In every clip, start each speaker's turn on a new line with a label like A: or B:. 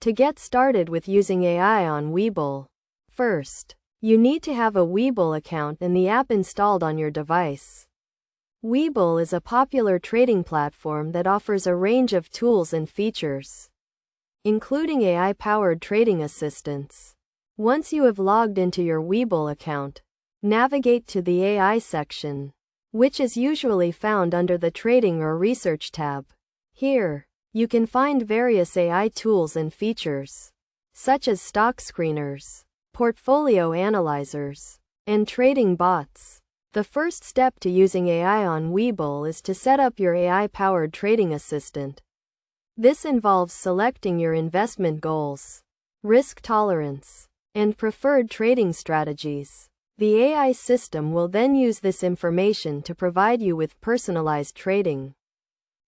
A: To get started with using AI on Webull, first, you need to have a Webull account and the app installed on your device. Webull is a popular trading platform that offers a range of tools and features, including AI-powered trading assistance. Once you have logged into your Webull account, navigate to the AI section, which is usually found under the Trading or Research tab. Here, you can find various AI tools and features, such as stock screeners, portfolio analyzers, and trading bots. The first step to using AI on Webull is to set up your AI-powered trading assistant. This involves selecting your investment goals, risk tolerance, and preferred trading strategies. The AI system will then use this information to provide you with personalized trading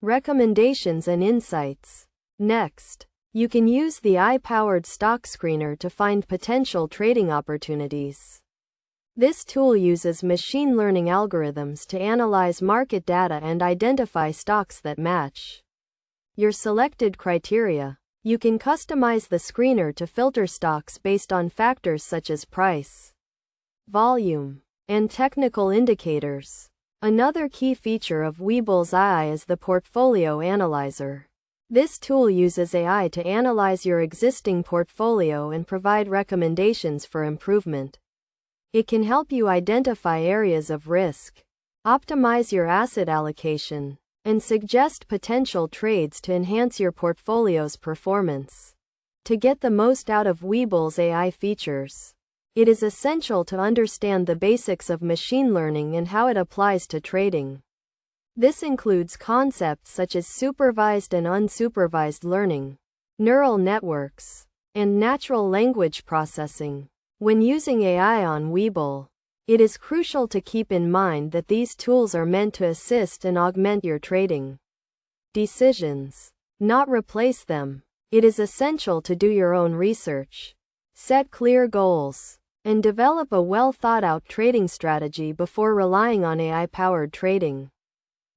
A: recommendations and insights. Next, you can use the AI-powered stock screener to find potential trading opportunities. This tool uses machine learning algorithms to analyze market data and identify stocks that match your selected criteria. You can customize the screener to filter stocks based on factors such as price, volume, and technical indicators. Another key feature of Webull's AI is the Portfolio Analyzer. This tool uses AI to analyze your existing portfolio and provide recommendations for improvement. It can help you identify areas of risk, optimize your asset allocation, and suggest potential trades to enhance your portfolio's performance. To get the most out of Webull's AI features, it is essential to understand the basics of machine learning and how it applies to trading. This includes concepts such as supervised and unsupervised learning, neural networks, and natural language processing. When using AI on Webull, it is crucial to keep in mind that these tools are meant to assist and augment your trading decisions, not replace them. It is essential to do your own research, set clear goals, and develop a well-thought-out trading strategy before relying on AI-powered trading.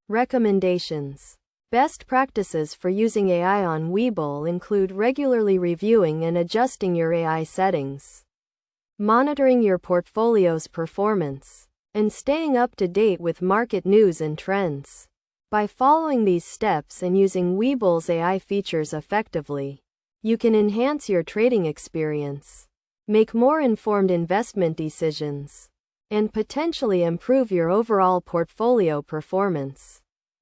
A: Recommendations. Best practices for using AI on Webull include regularly reviewing and adjusting your AI settings, monitoring your portfolio's performance, and staying up to date with market news and trends. By following these steps and using Webull's AI features effectively, you can enhance your trading experience, make more informed investment decisions, and potentially improve your overall portfolio performance.